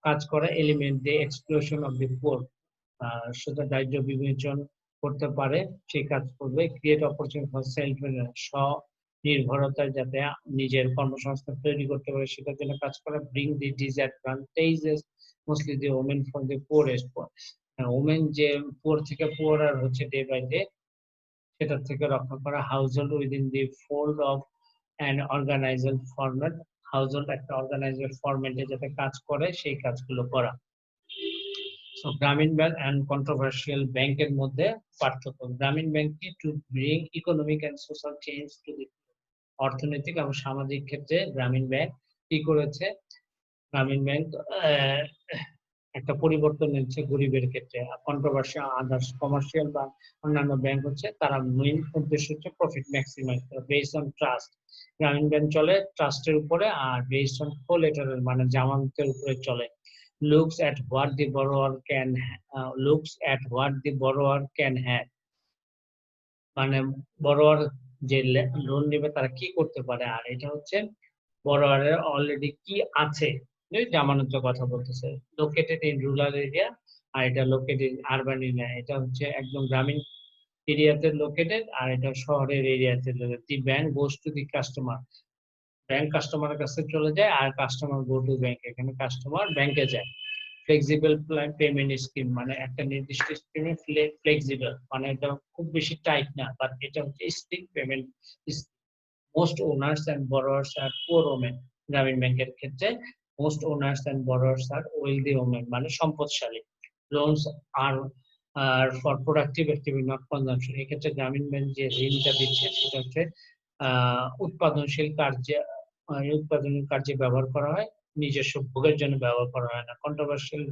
কাজ করা। Element the exclusion of the poor, সেটা দারিদ্র্য বিমোচন করতে পারে সেই কাজ করবে। ক্রিয়েট অপরচুনিটি ফর সেলফ স্বনির্ভরতা, যাতে নিজের কর্মসংস্থান তৈরি করতে পারে সেটার জন্য কাজ করা। Bring the disadvantages mostly the women for the poorest. Women যে পুয়ার থেকে পুয়ার আর হচ্ছে ডে বাই ডে, সেটার থেকে রক্ষা করা। Household within the fold of an organised format, household একটা অর্গানাইজড ফরম্যাটে যাতে কাজ করে সেই কাজগুলো করা। সো গ্রামীণ ব্যাংক অ্যান্ড কন্ট্রোভার্সিয়াল ব্যাংকের মধ্যে পার্থক্য। গ্রামীণ ব্যাংককে to bring economic and social change to the, অর্থনৈতিক এবং সামাজিক ক্ষেত্রে গ্রামীণ ব্যাংক কি করেছে? গ্রামীণ ব্যাংক একটা পরিবর্তন এনেছে গরিবের ক্ষেত্রে। কন্ট্রোভার্সিয়াল আদার্স কমার্শিয়াল বা অন্যান্য ব্যাংক হচ্ছে তারা মেইন উদ্দেশ্য হচ্ছে প্রফিট ম্যাক্সিমাইজ করা, বেসড অন ট্রাস্ট। গ্রামীণ ব্যাংক চলে ট্রাস্টের উপরে, আর বেসড অন কোলেটারাল মানে জামানতের উপরে চলে। looks at what the borrower can have, মানে বড়োয়ার যে লোন নেবে তারা কি করতে পারে, আর এটা হচ্ছে বড়োয়ারের অলরেডি কি আছে, জামানতের কথা বলতেছে। লোকেটেড ইন রুরাল এরিয়া, আর এটা লোকেটেড ইন আরবান এরিয়া। এটা হচ্ছে একদম গ্রামীণ এরিয়াতে লোকেটেড, আর এটা শহরের এরিয়াতে located. The bank goes to the customer, bank কাস্টমারের কাছে চলে যায়, আর কাস্টমার গো টু ব্যাংক, এখানে কাস্টমার ব্যাংকে যায়। ফ্লেক্সিবল পেমেন্ট স্কিম, মানে একটা নির্দিষ্ট স্কিমে ফ্লেক্সিবল মানে এটা খুব বেশি টাইট না, বাট এটা হচ্ছে strict payment. Most owners and borrowers are poor women. Grameen ব্যাংকের ক্ষেত্রে most owners and borrowers are wealthy women মানে সম্পদশালী। Loans are for productive activity not consumption. এক্ষেত্রে গ্রামীণ ব্যাংক যে ঋণটা দিচ্ছে সেটা হচ্ছে উৎপাদনশীল কার্যে ব্যবহার করা হয়, নিজস্ব ভোগের জন্য ব্যবহার করা হয় না। Controversial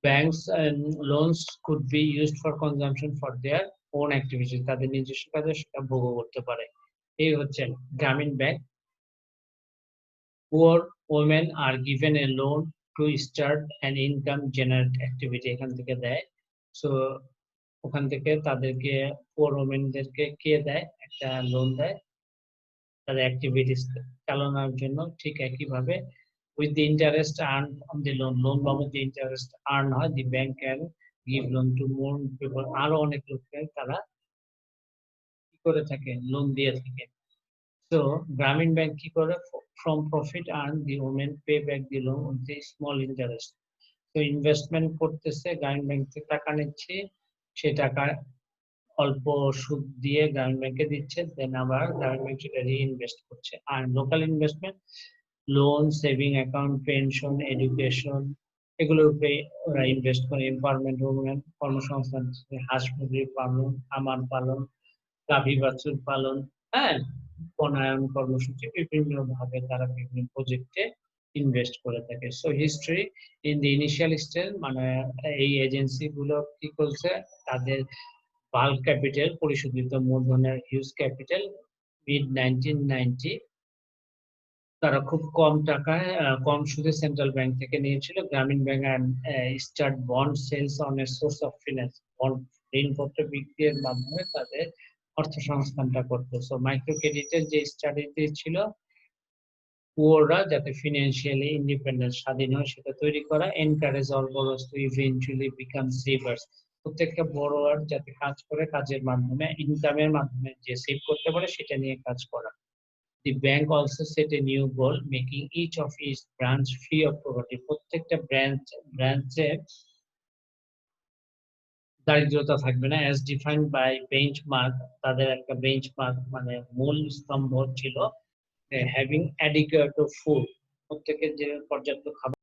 banks loans could be used for consumption for their own activity, তাদের নিজস্ব কাজে সেটা ভোগ করতে পারে। এই হচ্ছে গ্রামীণ bank. Poor women are given a loan to start an income generate activity, এখান থেকে দেয়। সো ওখান থেকে তাদেরকে পুয়ার ওমেনদেরকে কে দেয়? একটা লোন দেয় তাদের অ্যাক্টিভিটিস চালানোর জন্য। ঠিক একইভাবে with the interest earned on the loan বাবদ যে ইন্টারেস্ট আর্ন হয়, the bank can give loan to more people, আরো অনেক লোককে তারা কি করে থাকে? লোন দিয়ে থাকে। So গ্রামীণ ব্যাংক কি করে? from profit earned the women pay back the loan with a small interest। তো ইনভেস্টমেন্ট করতেছে, গ্রামীণ ব্যাংক থেকে টাকা নিচ্ছে, সে টাকা অল্প সুদ দিয়ে গ্রামীণ ব্যাংকে দিচ্ছে, দেন আবার গ্রামীণ ব্যাংক সেটা রিইনভেস্ট করছে। আর local investment loan, saving account, pension, education, এগুলোর উপরে ওরা ইনভেস্ট করে। এম্পাওয়ারমেন্ট উইমেন, কর্মসংস্থান, হাঁস মুরগি পালন, খামার পালন, গাভী বাছুর পালন, হ্যাঁ, বনায়ন কর্মসূচি, বিভিন্ন ভাবে তারা বিভিন্ন প্রজেক্টে ইনভেস্ট করে থাকে। So history in the initial stage, মানে এই এজেন্সি গুলো কি করছে? তাদের বাল্ক ক্যাপিটাল, পরিশোধিত মূলধনের হিউজ ক্যাপিটাল, মিড 1990 তারা খুব কম টাকায় কম সুদে সেন্ট্রাল ব্যাংক থেকে নিয়েছিল। Grameen bank and start bond sales on a source of finance, bond ঋণপত্র বিক্রির মাধ্যমে তাদের অর্থ সংস্থানটা করতো। সো মাইক্রো ক্রেডিটের যে স্ট্র্যাটেজি ছিল পুয়াররা যাতে ফিনান্সিয়ালি ইন্ডিপেন্ডেন্ট স্বাধীন হয় সেটা তৈরি করা, encourage all borrowers to eventually become savers, প্রত্যেকটা বড়োয়ার যাতে কাজ করে, কাজের মাধ্যমে ইনকামের মাধ্যমে যে সেভ করতে পারে সেটা নিয়ে কাজ করা। The bank also set a new goal, making each of its branch free of poverty. প্রত্যেকটা ব্রাঞ্চে দারিদ্রতা থাকবে না, as defined by benchmark, তাদের একটা বেঞ্চমার্ক মানে মূল স্তম্ভ ছিল having adequate food, প্রত্যেকের যে পর্যাপ্ত খাবার